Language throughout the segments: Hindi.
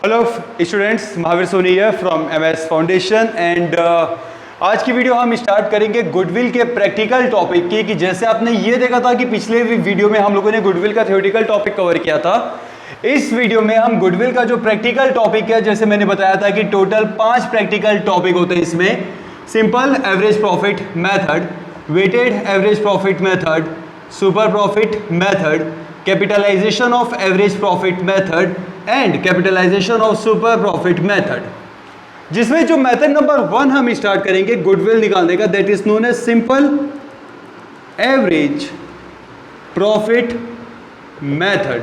हेलो स्टूडेंट्स, महावीर सोनी है फ्रॉम एमएस फाउंडेशन एंड आज की वीडियो हम स्टार्ट करेंगे गुडविल के प्रैक्टिकल टॉपिक की। कि जैसे आपने ये देखा था कि पिछले वीडियो में हम लोगों ने गुडविल का थ्योरेटिकल टॉपिक कवर किया था, इस वीडियो में हम गुडविल का जो प्रैक्टिकल टॉपिक है, जैसे मैंने बताया था कि टोटल 5 प्रैक्टिकल टॉपिक होते हैं इसमें। Simple average profit method, weighted average profit method, super profit method, capitalization of average profit method and capitalization of super profit method. जिसमें जो मेथड नंबर 1 हम स्टार्ट करेंगे गुडविल निकालने का, that is known as simple average profit method.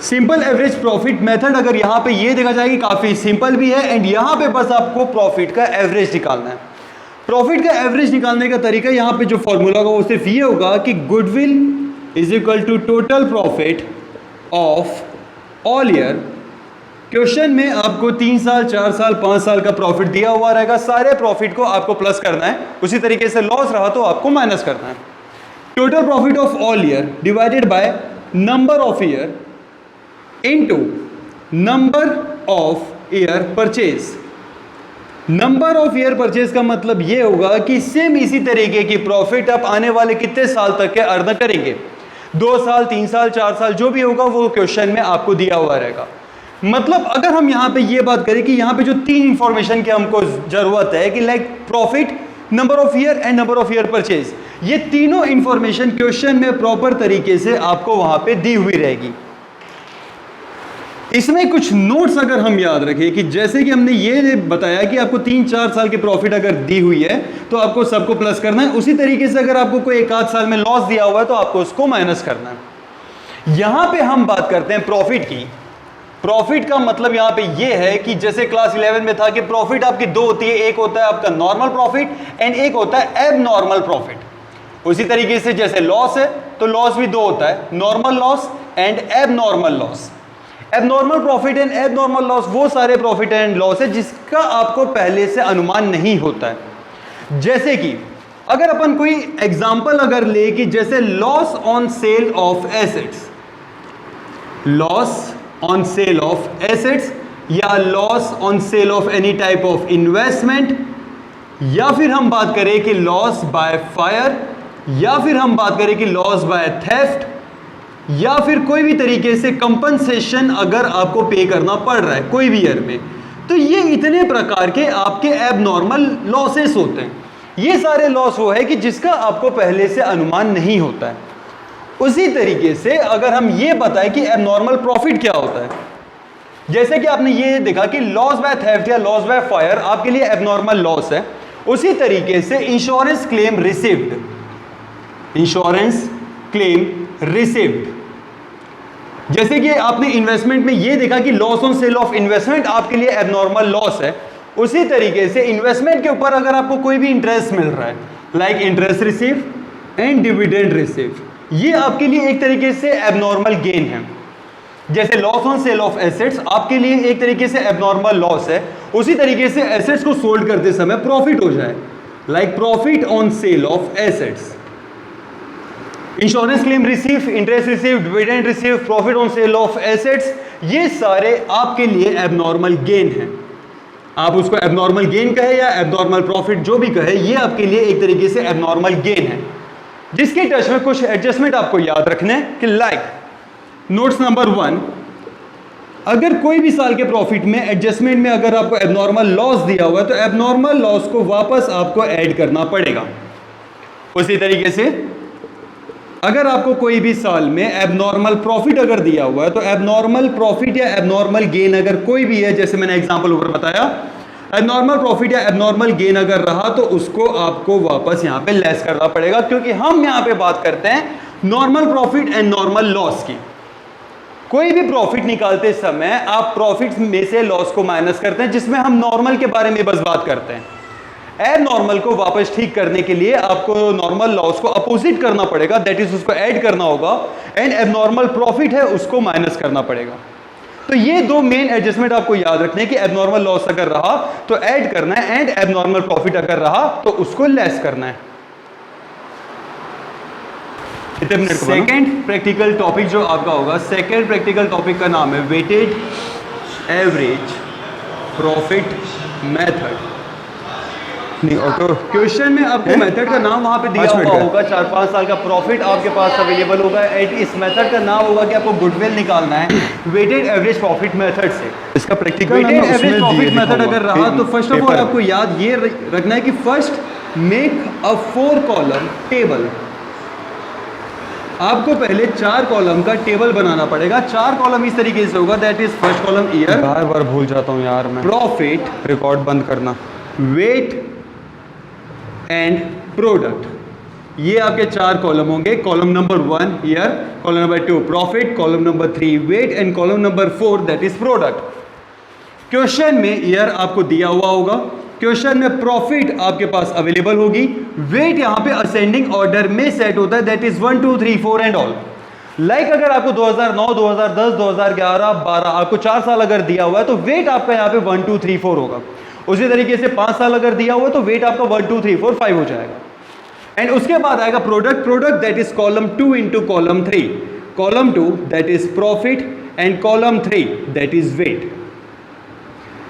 Simple average profit method अगर यहां पे ये देखा जाए कि काफी सिंपल भी है एंड यहां पे बस आपको प्रॉफिट का एवरेज निकालना है। प्रॉफिट का एवरेज निकालने का तरीका यहां पे जो फॉर्मूला होगा वो सिर्फ ये होगा कि goodwill is equal to total profit of all year. Question में आपको 3 साल, 4 साल, 5 साल का प्रॉफिट दिया हुआ रहेगा। सारे प्रॉफिट को आपको प्लस करना है, उसी तरीके से लॉस रहा तो आपको माइनस करना है। Total profit of all year divided by number of year into number of year purchase. Number of year purchase का मतलब यह होगा कि सेम इसी तरीके की प्रॉफिट आप आने वाले कितने साल तक के अर्न करेंगे। 2 साल, 3 साल, 4 साल जो भी होगा वो क्वेश्चन में आपको दिया हुआ रहेगा। मतलब अगर हम यहां पे ये बात करें कि यहां पे जो 3 इंफॉर्मेशन की हमको जरूरत है कि like profit, number of year and number of year purchase, ये तीनों इंफॉर्मेशन क्वेश्चन में प्रॉपर तरीके से आपको वहां पे दी हुई रहेगी। इसमें कुछ नोट्स अगर हम याद रखें कि जैसे कि हमने ये बताया कि आपको 3-4 साल की प्रॉफिट अगर दी हुई है तो आपको सबको प्लस करना है, उसी तरीके से अगर आपको कोई 1 आध साल में लॉस दिया हुआ है तो आपको उसको माइनस करना है। यहां पे हम बात करते हैं प्रॉफिट की। प्रॉफिट का मतलब यहां पे ये है कि जैसे क्लास 11 में था कि प्रॉफिट आपकी 2 होती है, एक होता है आपका नॉर्मल प्रॉफिट एंड एक होता है एब नॉर्मल प्रॉफिट। उसी तरीके से जैसे लॉस है तो लॉस भी 2 होता है, नॉर्मल लॉस एंड एब normal loss. Abnormal profit and abnormal loss वो सारे प्रॉफिट एंड लॉस है जिसका आपको पहले से अनुमान नहीं होता है। जैसे कि अगर अपन कोई एग्जांपल अगर ले कि जैसे loss on sale of assets, loss on sale of assets या loss on sale of any type of investment, या फिर हम बात करें कि लॉस बाय फायर, या फिर हम बात करें कि लॉस बाय थेफ्ट, या फिर कोई भी तरीके से कंपनसेशन अगर आपको पे करना पड़ रहा है कोई भी ईयर में, तो ये इतने प्रकार के आपके एबनॉर्मल लॉसेस होते हैं। ये सारे लॉस वो है कि जिसका आपको पहले से अनुमान नहीं होता है। उसी तरीके से अगर हम ये बताएं कि एबनॉर्मल प्रॉफिट क्या होता है, जैसे कि आपने ये देखा कि लॉस बाय थेफ्ट या लॉस बाय फायर आपके लिए एबनॉर्मल लॉस है, उसी तरीके से insurance claim received, insurance claim received, जैसे कि आपने इन्वेस्टमेंट में ये देखा कि loss on sale of investment आपके लिए एबनॉर्मल लॉस है, उसी तरीके से इन्वेस्टमेंट के ऊपर अगर आपको कोई भी इंटरेस्ट मिल रहा है, like interest receive and dividend receive, ये आपके लिए एक तरीके से एबनॉर्मल गेन है। जैसे loss on sale of assets आपके लिए एक तरीके से एबनॉर्मल लॉस है, उसी तरीके से एसेट्स को सोल्ड करते समय प्रॉफिट हो जाए, like profit on sale of assets. Insurance claim receive, interest receive, dividend receive, profit on sale of assets, ये सारे आपके लिए एबनॉर्मल गेन हैं। आप उसको एबनॉर्मल गेन कहे या एबनॉर्मल प्रॉफिट जो भी कहे, ये आपके लिए एक तरीके से एबनॉर्मल गेन है, जिसके टच में कुछ एडजस्टमेंट आपको याद रखने कि लाइक नोट्स नंबर 1, अगर कोई भी साल के प्रॉफिट में एडजस्टमेंट में अगर आपको एबनॉर्मल लॉस दिया हुआ है तो एबनॉर्मल लॉस को वापस आपको ऐड करना पड़ेगा। उसी तरीके से अगर आपको कोई भी साल में एबनॉर्मल प्रॉफिट अगर दिया हुआ है तो एबनॉर्मल प्रॉफिट या एबनॉर्मल गेन अगर कोई भी है, जैसे मैंने एग्जांपल ऊपर बताया, एबनॉर्मल प्रॉफिट या एबनॉर्मल गेन अगर रहा तो उसको आपको वापस यहां पे लेस करना पड़ेगा, क्योंकि हम यहां पे बात करते हैं normal profit and normal loss की। कोई भी प्रॉफिट निकालते समय आप प्रॉफिट में से लॉस को माइनस करते हैं, जिसमें हम नॉर्मल के बारे में बस बात करते हैं। एबनॉर्मल को वापस ठीक करने के लिए आपको नॉर्मल लॉस को अपोजिट करना पड़ेगा, दैट इज उसको ऐड करना होगा, एंड एबनॉर्मल प्रॉफिट है उसको माइनस करना पड़ेगा। तो ये 2 मेन एडजस्टमेंट आपको याद रखने कि एबनॉर्मल लॉस अगर रहा तो ऐड करना है एंड एबनॉर्मल प्रॉफिट अगर रहा तो उसको लेस करना है। सेकेंड प्रैक्टिकल टॉपिक जो आपका होगा, सेकेंड प्रैक्टिकल टॉपिक का नाम है वेटेड एवरेज प्रॉफिट मेथड। नहीं ऑटो क्वेश्चन में आपको मेथड का नाम वहाँ पे दिया हुआ होगा, 4-5 साल का प्रॉफिट आपके पास अवेलेबल होगा एंड इस मेथड का नाम होगा कि आपको गुडविल निकालना है वेटेड एवरेज प्रॉफिट मेथड से। इसका practical weighted average profit method अगर रहा तो फर्स्ट ऑफ ऑल आपको याद ये रखना है कि first make a 4 column table. आपको पहले 4 कॉलम का टेबल बनाना पड़ेगा। 4 कॉलम इस तरीके से होगा, that is first column year, बार बार भूल जाता हूँ यार मैं, प्रॉफिट, रिकॉर्ड बंद करना, वेट एंड प्रोडक्ट। ये आपके 4 कॉलम होंगे। Column number 1 year, column number 2 profit, column number 3 weight and column number 4 that is product. Question में ईयर आपको दिया हुआ होगा, क्वेश्चन में प्रॉफिट आपके पास अवेलेबल होगी, वेट यहां पे असेंडिंग ऑर्डर में सेट होता है, that is 1 2 3 4 and all. Like अगर आपको 2009 2010 2011 12 आपको 4 साल अगर दिया हुआ है तो वेट आपका यहाँ पे 1 2 3 4 होगा। उसी तरीके से 5 साल अगर दिया हुआ है तो वेट आपका 1 2 3 4 5 हो जाएगा। एंड उसके बाद आएगा product, product that is column 2 into column 3, column 2 that is profit and column 3 that is weight.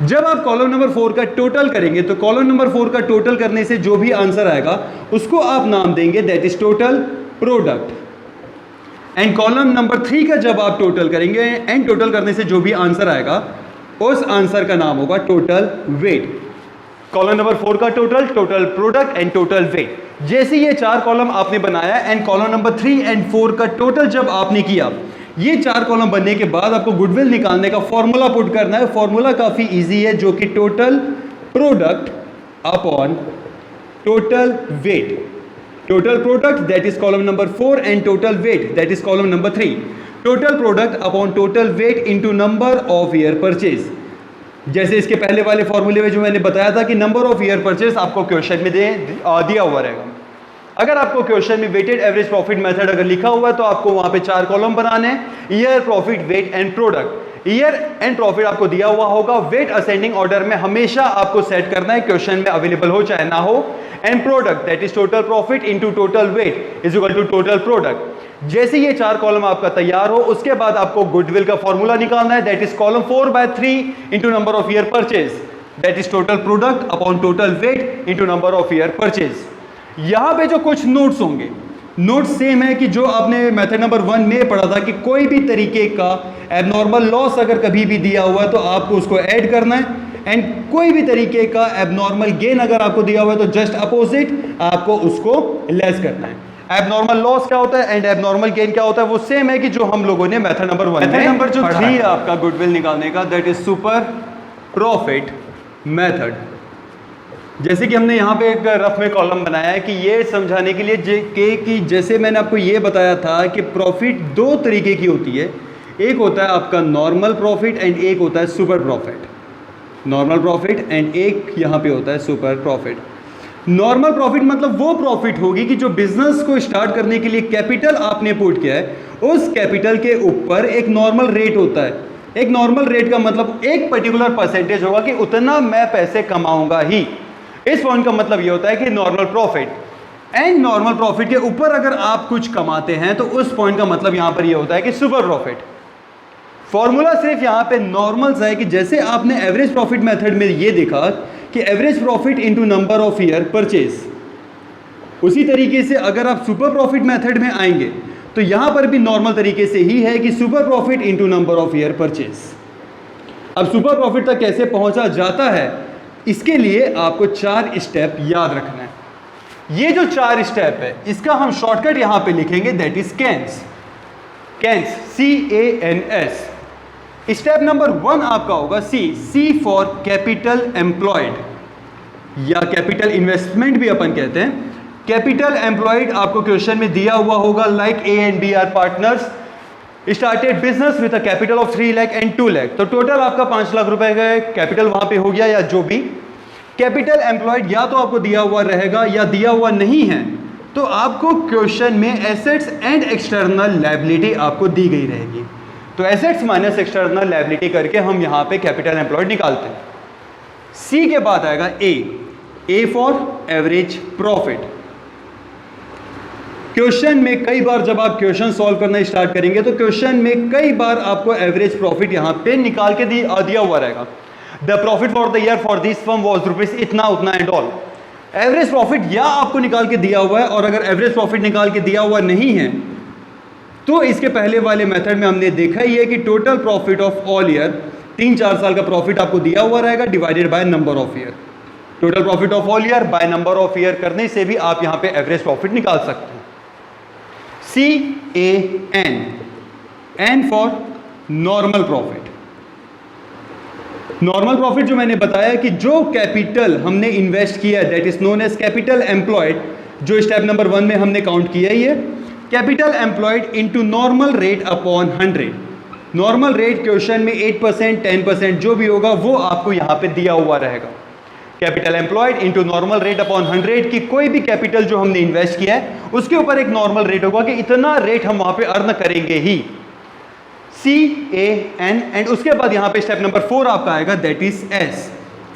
जब आप कॉलम नंबर 4 का टोटल करेंगे तो कॉलम नंबर 4 का टोटल करने से जो भी आंसर आएगा उसको आप नाम देंगे that is total product. And column number 3 का जब आप टोटल करेंगे एंड टोटल करने से जो भी आंसर आएगा उस आंसर का नाम होगा टोटल वेट। कॉलम नंबर 4 का total, total product and total weight. जैसे ये 4 कॉलम आपने बनाया एंड कॉलम नंबर 3 एंड 4 का टोटल जब आपने किया, ये 4 कॉलम बनने के बाद आपको गुडविल निकालने का फॉर्मूला पुट करना है। फॉर्मूला काफी इजी है, जो कि total product upon total weight. Total product that is column number 4 and total weight that is column number 3। Total product upon total weight into number of year purchase. जैसे इसके पहले वाले फॉर्मूले में जो मैंने बताया था कि नंबर ऑफ ईयर परचेज आपको क्वेश्चन में दिया हुआ रहेगा। अगर आपको क्वेश्चन में वेटेड एवरेज प्रॉफिट मेथड अगर लिखा हुआ है तो आपको वहां पे 4 कॉलम बनाने हैं, year, profit, weight and product. Year and profit आपको दिया हुआ होगा, वेट असेंडिंग ऑर्डर में हमेशा आपको सेट करना है, क्वेश्चन में अवेलेबल हो चाहे ना हो। And product that is total profit into total weight is equal to total product. जैसे ये 4 कॉलम आपका तैयार हो उसके बाद आपको गुडविल का फॉर्मूला निकालना है, that is column 4/3 into number of year purchase that is total product upon total weight into number of year purchase. यहां पे जो कुछ नोट्स होंगे, नोट सेम है कि जो आपने मेथड नंबर 1 में पढ़ा था कि कोई भी तरीके का एबनॉर्मल लॉस अगर कभी भी दिया हुआ है तो आपको उसको ऐड करना है, एंड कोई भी तरीके का एबनॉर्मल गेन अगर आपको दिया हुआ है तो जस्ट अपोजिट आपको उसको लेस करना है। एबनॉर्मल लॉस क्या होता है एंड एबनॉर्मल गेन क्या होता है वो सेम है कि जो हम लोगों ने मेथड नंबर 1 में नंबर जो 3 है आपका गुडविल निकालने का, that is super profit method. जैसे कि हमने यहाँ पे एक रफ में कॉलम बनाया है कि ये समझाने के लिए कि जैसे मैंने आपको ये बताया था कि प्रॉफिट 2 तरीके की होती है, एक होता है आपका नॉर्मल प्रॉफिट एंड एक होता है super profit. Normal profit and एक यहाँ पे होता है सुपर प्रॉफिट। नॉर्मल प्रॉफिट मतलब वो प्रॉफिट होगी कि जो बिजनेस को स्टार्ट करने के लिए कैपिटल आपने पुट किया है उस कैपिटल के ऊपर एक नॉर्मल रेट होता है। एक नॉर्मल रेट का मतलब एक पर्टिकुलर परसेंटेज होगा कि उतना मैं पैसे कमाऊंगा ही। इस पॉइंट का मतलब ये होता है कि normal profit. And normal profit के ऊपर अगर आप कुछ कमाते हैं तो उस पॉइंट का मतलब यहां पर ये होता है कि सुपर प्रॉफिट। फॉर्मूला सिर्फ यहां पे नॉर्मल सा है कि जैसे आपने एवरेज प्रॉफिट मेथड में ये देखा कि average profit into number of year purchase, उसी तरीके से अगर आप सुपर प्रॉफिट मेथड में आएंगे तो यहां पर भी नॉर्मल तरीके से ही है कि super profit into number of year purchase. अब सुपर प्रॉफिट तक कैसे पहुंचा जाता है, इसके लिए आपको 4 स्टेप याद रखना है। ये जो 4 स्टेप है इसका हम शॉर्टकट यहां पे लिखेंगे, that is CANS. CANS, CANS। Step number 1 आपका होगा C फॉर कैपिटल एम्प्लॉयड या कैपिटल इन्वेस्टमेंट भी अपन कहते हैं। कैपिटल एम्प्लॉयड आपको क्वेश्चन में दिया हुआ होगा, like A and B are partners, started business with a capital of 3 lakh and 2 lakh. तो टोटल आपका 5 लाख रुपए का कैपिटल वहां पे हो गया, या जो भी कैपिटल एम्प्लॉयड या तो आपको दिया हुआ रहेगा या दिया हुआ नहीं है तो आपको क्वेश्चन में एसेट्स एंड एक्सटर्नल लायबिलिटी आपको दी गई रहेगी। तो एसेट्स माइनस एक्सटर्नल लायबिलिटी करके हम यहां पे कैपिटल एम्प्लॉयड निकालते हैं। सी के बाद आएगा A for average profit. Question में कई बार जब आप क्वेश्चन सॉल्व करना स्टार्ट करेंगे तो क्वेश्चन में कई बार आपको एवरेज प्रॉफिट यहां पे निकाल के दिया हुआ रहेगा। The profit for the year for this firm was rupees इतना उतना एंड ऑल। एवरेज प्रॉफिट या आपको निकाल के दिया हुआ है, और अगर एवरेज प्रॉफिट निकाल के दिया हुआ नहीं है तो इसके पहले वाले मेथड में हमने देखा ही है कि total profit of all year 3-4 साल का प्रॉफिट आपको दिया हुआ रहेगा divided by number of year. Total profit of all year by number of year करने से भी आप यहां पे एवरेज प्रॉफिट निकाल सकते हैं। CAN, N for normal profit. Normal profit जो मैंने बताया कि जो कैपिटल हमने इन्वेस्ट किया है that is known as capital employed, जो स्टेप नंबर 1 में हमने काउंट किया ही है। Capital employed into normal rate upon 100। Normal rate question में 8%, 10% जो भी होगा वो आपको यहां पे दिया हुआ रहेगा। Capital employed into normal rate upon 100 की कोई भी कैपिटल जो हमने इन्वेस्ट किया है उसके ऊपर एक नॉर्मल रेट होगा कि इतना रेट हम वहां पे अर्न करेंगे ही। CAN, एंड उसके बाद यहां पे स्टेप नंबर 4 आपका आएगा that is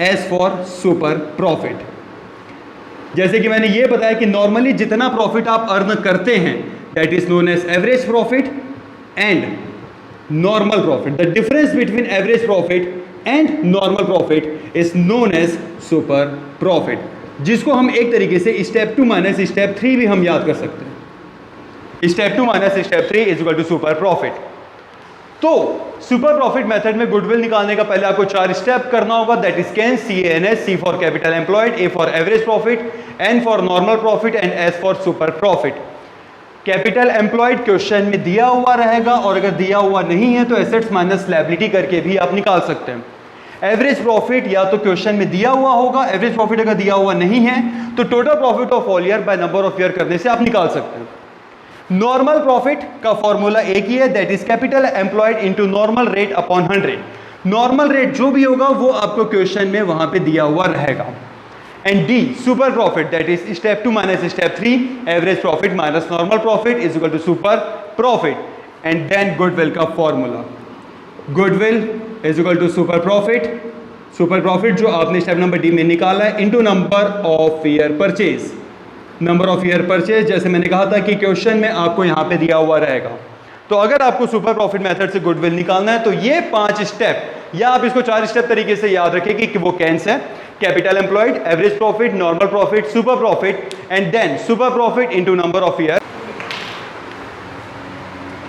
S for super profit. जैसे कि मैंने ये बताया कि नॉर्मली जितना प्रॉफिट आप अर्न करते हैं that is known as average profit and normal profit. The difference between average profit and normal profit is known as super profit, जिसको हम एक तरीके से स्टेप 2 माइनस स्टेप 3 भी हम याद कर सकते हैं। Step 2 minus step 3 is equal to super profit. तो सुपर प्रॉफिट मेथड में गुडविल निकालने का पहले आपको 4 स्टेप करना होगा that is can, CANS, C for capital employed, A for average profit, N for normal profit and S for super profit. Capital employed question में दिया हुआ रहेगा, और अगर दिया हुआ नहीं है तो एसेट्स माइनस लायबिलिटी करके भी आप निकाल सकते हैं। एवरेज प्रॉफिट या तो क्वेश्चन में दिया हुआ होगा, एवरेज प्रॉफिट अगर दिया हुआ नहीं है तो total profit of all year by number of year करने से आप निकाल सकते हैं। नॉर्मल प्रॉफिट का फॉर्मूला एक ही है that is capital employed into normal rate upon 100। Normal rate जो भी होगा वो आपको क्वेश्चन में वहां पे दिया हुआ रहेगा। And D super profit that is step 2 minus step 3, average profit minus normal profit is equal to super profit. And then goodwill का formula, goodwill is equal to super profit. Super profit जो आपने स्टेप नंबर D में निकाला है into number of year purchase. Number of year purchase जैसे मैंने कहा था कि क्वेश्चन में आपको यहां पे दिया हुआ रहेगा। तो अगर आपको सुपर प्रॉफिट मेथड से गुडविल निकालना है तो ये 5 स्टेप, या आप इसको 4 स्टेप तरीके से याद रखें कि वो कैंस है। Capital employed, average profit, normal profit, super profit and then super profit into number of year.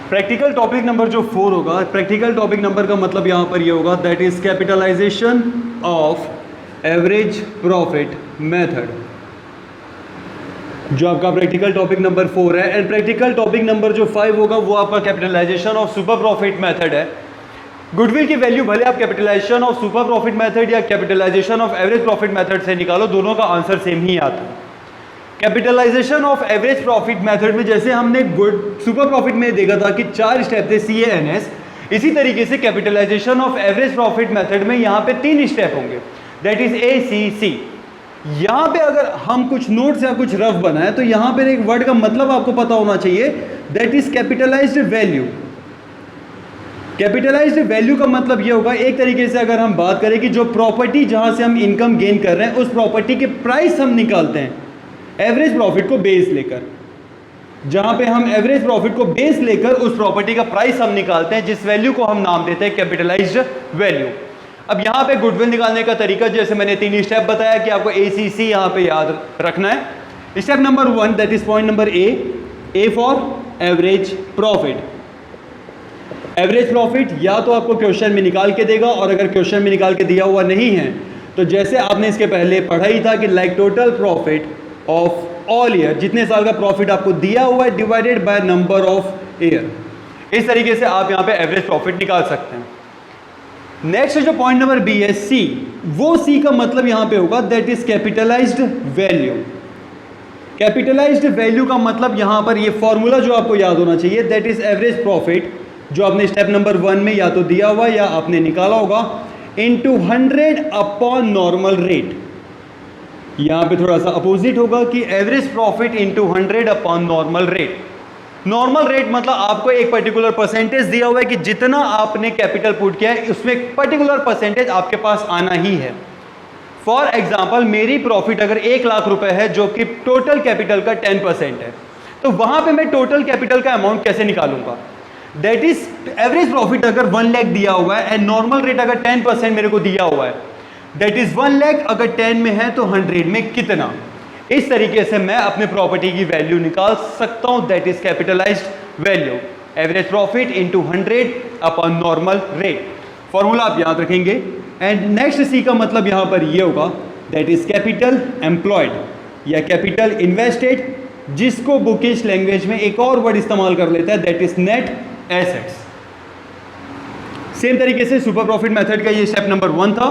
Practical topic number जो 4 होगा, प्रैक्टिकल टॉपिक नंबर का मतलब यहां पर ये होगा that is capitalization of average profit method, जो आपका प्रैक्टिकल टॉपिक नंबर 4 है। एंड प्रैक्टिकल टॉपिक नंबर जो 5 होगा वो आपका capitalization of super profit method है। गुडविल की वैल्यू भले आप capitalization of super profit method या capitalization of average profit method से निकालो, दोनों का आंसर सेम ही आता है। Capitalization of average profit method में जैसे हमने सुपर प्रॉफिट में देखा था कि 4 स्टेप थे CANS, इसी तरीके से capitalization of average profit method में यहाँ पे 3 स्टेप होंगे दैट इज ACC। यहाँ पे अगर हम कुछ नोट्स या कुछ रफ बनाए तो यहाँ पे एक वर्ड का मतलब आपको पता होना चाहिए that is capitalized value. Capitalised value का मतलब ये होगा, एक तरीके से अगर हम बात करें कि जो प्रॉपर्टी जहां से हम इनकम गेन कर रहे हैं उस प्रॉपर्टी के प्राइस हम निकालते हैं एवरेज प्रॉफिट को बेस लेकर। जहां पे हम एवरेज प्रॉफिट को बेस लेकर उस प्रॉपर्टी का प्राइस हम निकालते हैं, जिस वैल्यू को हम नाम देते हैं कैपिटलाइज्ड वैल्यू। अब यहां पे गुडविल निकालने का तरीका जैसे मैंने 3 स्टेप बताया कि आपको ACC यहां पे याद रखना है। Step number 1 that is point number A for average profit. Average profit या तो आपको क्वेश्चन में निकाल के देगा, और अगर क्वेश्चन में निकाल के दिया हुआ नहीं है तो जैसे आपने इसके पहले पढ़ा ही था कि like total profit of all year, जितने साल का प्रॉफिट आपको दिया हुआ है divided by number of year. इस तरीके से आप यहां पे एवरेज प्रॉफिट निकाल सकते हैं। नेक्स्ट जो पॉइंट नंबर B है C, वो C का मतलब यहां पे होगा that is capitalized value. Capitalised value का मतलब यहां पर ये फॉर्मूला जो आपको याद होना चाहिए दैट इज एवरेज प्रॉफिट, जो आपने स्टेप नंबर 1 में या तो दिया हुआ या आपने निकाला होगा, इनटू 100 अपॉन नॉर्मल रेट। यहां पे थोड़ा सा अपोजिट होगा कि average profit into 100 upon normal rate. Normal rate मतलब आपको एक पर्टिकुलर परसेंटेज दिया हुआ है कि जितना आपने कैपिटल पुट किया है उसमें एक पर्टिकुलर परसेंटेज आपके पास आना ही है। फॉर एग्जांपल मेरी प्रॉफिट अगर 1 लाख रुपए है जो कि टोटल कैपिटल का 10% है, तो वहां पे मैं टोटल कैपिटल का अमाउंट कैसे निकालूंगा? दैट इज एवरेज प्रॉफिट अगर 1 लाख दिया हुआ है एंड नॉर्मल रेट अगर 10% मेरे को दिया हुआ है, दैट इज 1 लाख अगर 10 में है तो 100 में कितना? इस तरीके से मैं अपने प्रॉपर्टी की वैल्यू निकाल सकता हूं, that is capitalized value, average profit into 100 upon normal rate. Formula आप याद रखेंगे। एंड नेक्स्ट सी का मतलब यहां पर ये होगा, दैट इज कैपिटल एम्प्लॉयड या कैपिटल इन्वेस्टेड, जिसको बुकिश लैंग्वेज में एक और वर्ड इस्तेमाल कर लेता है, that is net assets. Same तरीके से सुपर प्रॉफिट मेथड का ये स्टेप नंबर 1 था।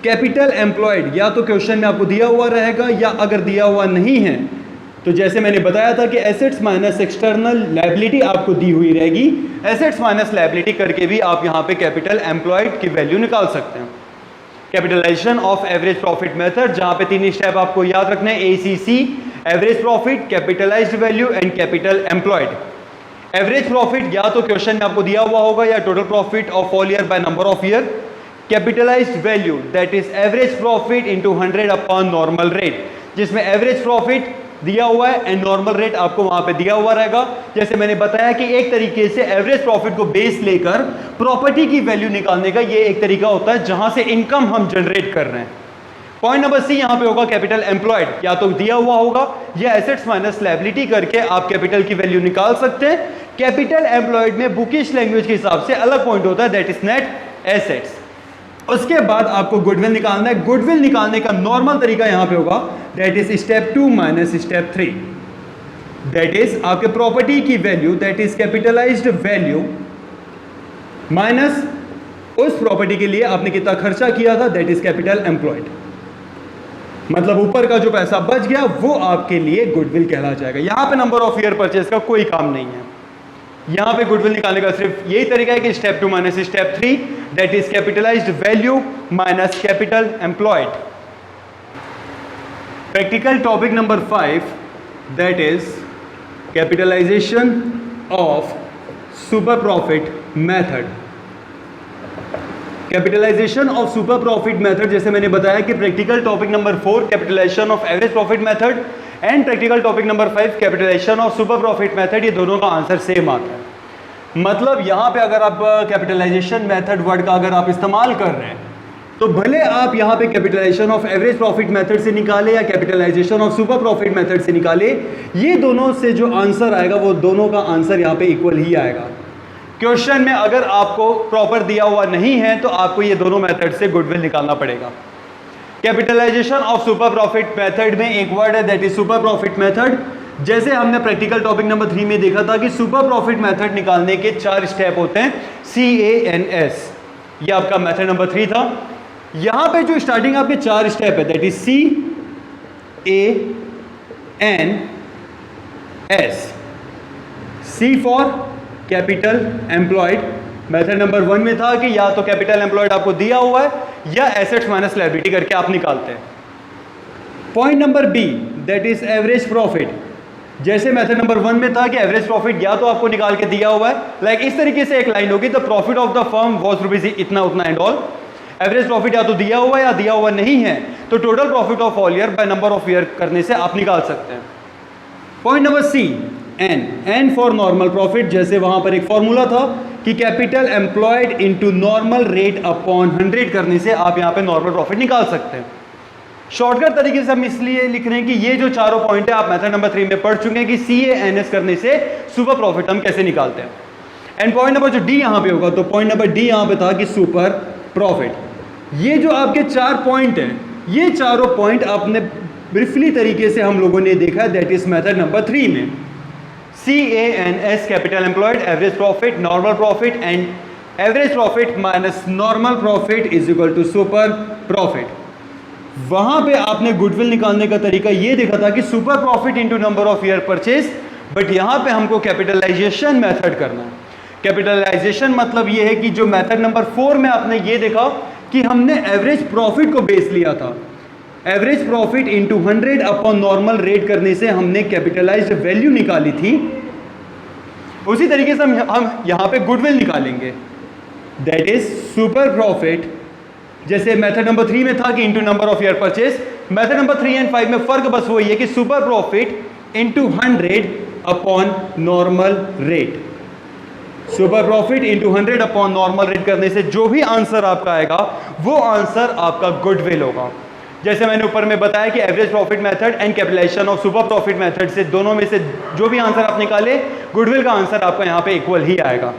कैपिटल एम्प्लॉयड या तो क्वेश्चन में आपको दिया हुआ रहेगा या अगर दिया हुआ नहीं है तो जैसे मैंने बताया था कि एसेट्स माइनस एक्सटर्नल लायबिलिटी आपको दी हुई रहेगी। एसेट्स माइनस लायबिलिटी करके भी आप यहां पे कैपिटल एम्प्लॉयड की वैल्यू निकाल सकते हैं। Capitalization of average profit method, जहां पे 3 स्टेप आपको याद रखना है, ACC, average profit, capitalized value and capital employed. Average profit या तो क्वेश्चन में आपको दिया हुआ होगा या total profit of all year by number of year. Capitalized value that is average profit into 100 upon normal rate, जिसमें एवरेज प्रॉफिट दिया हुआ है एंड नॉर्मल रेट आपको वहां पे दिया हुआ रहेगा। जैसे मैंने बताया कि एक तरीके से एवरेज प्रॉफिट को बेस लेकर प्रॉपर्टी की वैल्यू निकालने का ये एक तरीका होता है जहां से इनकम हम जनरेट कर रहे हैं। पॉइंट नंबर सी यहां पे होगा कैपिटल एम्प्लॉयड, या तो दिया हुआ होगा या एसेट्स माइनस लायबिलिटी करके आप कैपिटल की वैल्यू निकाल सकते हैं। कैपिटल एम्प्लॉयड में बुकिश लैंग्वेज के हिसाब से अलग पॉइंट होता है, दैट इज नेट एसेट्स। उसके बाद आपको गुडविल निकालना है। गुडविल निकालने का नॉर्मल तरीका यहां पे होगा, that is step 2 minus step 3, that is आपके प्रॉपर्टी की value, that is capitalized value minus उस प्रॉपर्टी के लिए आपने कितना खर्चा किया था, दैट इज कैपिटल एम्प्लॉयड। मतलब ऊपर का जो पैसा बच गया वो आपके लिए गुडविल कहला जाएगा। यहां पे नंबर ऑफ ईयर परचेज का कोई काम नहीं है। यहां पे गुडविल निकालने का सिर्फ यही तरीका है कि step 2 minus step 3, that is capitalized value minus capital employed. Practical topic number 5, that is capitalization of super profit method. Capitalization of super profit method, जैसे मैंने बताया कि practical topic number 4 capitalization of average profit method and practical topic number 5 capitalization of super profit method, ये दोनों का आंसर सेम आता है। मतलब यहां पे अगर आप कैपिटलाइजेशन मेथड वर्ड का अगर आप इस्तेमाल कर रहे हैं तो भले आप यहां पे capitalization of average profit method से निकाले या capitalization of super profit method से निकाले, ये दोनों से जो आंसर आएगा वो दोनों का आंसर यहां पे इक्वल ही आएगा। क्वेश्चन में अगर आपको प्रॉपर दिया हुआ नहीं है तो आपको ये दोनों मेथड से गुडविल निकालना पड़ेगा। Capitalization of super profit method में एक वर्ड है, that is super profit method. जैसे हमने प्रैक्टिकल टॉपिक नंबर 3 में देखा था कि सुपर प्रॉफिट मेथड निकालने के 4 स्टेप होते हैं, CANS, ये आपका मेथड नंबर 3 था। यहां पे जो स्टार्टिंग आपके 4 स्टेप है, that is CANS। C for capital employed. Method number 1 में था कि या तो कैपिटल एम्प्लॉयड आपको दिया हुआ है या एसेट्स माइनस लायबिलिटी करके आप निकालते हैं। Point number B, that is average profit. जैसे मेथड नंबर 1 में था कि एवरेज प्रॉफिट या तो आपको निकाल के दिया हुआ है, लाइक इस तरीके से एक लाइन होगी, the profit of the firm was rupees इतना उतना एंड ऑल। एवरेज प्रॉफिट या तो दिया हुआ है या दिया हुआ नहीं है, तो total profit of all year by number of year करने से आप निकाल सकते हैं। Point number C, N for normal profit. जैसे वहां पर एक फॉर्मूला था कि capital employed into normal rate upon 100 करने से आप यहां पे नॉर्मल प्रॉफिट निकाल सकते हैं। शॉर्टकट तरीके से हम इसलिए लिख रहे हैं कि ये जो चारों पॉइंट है आप मेथड नंबर 3 में पढ़ चुके हैं कि CANS करने से सुपर प्रॉफिट हम कैसे निकालते हैं। एंड पॉइंट नंबर जो D यहां पे होगा, तो पॉइंट नंबर D यहां पे था कि सुपर प्रॉफिट। ये जो आपके 4 पॉइंट हैं, ये चारों पॉइंट आपने ब्रीफली तरीके से हम लोगों ने देखा, दैट इज मेथड नंबर 3 में। CANS capital employed, average profit, normal profit and average profit minus normal profit is equal to super profit. वहां पे आपने गुडविल निकालने का तरीका ये देखा था कि super profit into number of year purchase, but यहां पे हमको कैपिटलाइजेशन मेथड करना है। कैपिटलाइजेशन मतलब ये है कि जो मेथड नंबर 4 में आपने ये देखा कि हमने एवरेज प्रॉफिट को बेस लिया था, average profit into 100 upon normal rate करने से हमने कैपिटलाइज्ड वैल्यू निकाली थी। उसी तरीके से हम यहां पे गुडविल निकालेंगे, दैट इज सुपर प्रॉफिट। जैसे मेथड नंबर 3 में था कि into number of year purchase, method number 3 and 5 में फर्क बस वही है कि super profit into 100 upon normal rate. Super profit into 100 upon normal rate करने से जो भी आंसर आपका आएगा वो आंसर आपका गुडविल होगा। जैसे मैंने ऊपर में बताया कि average profit method and capitalization of super profit method से दोनों में से जो भी आंसर आप निकाले, गुडविल का आंसर आपका यहाँ पे इक्वल ही आएगा।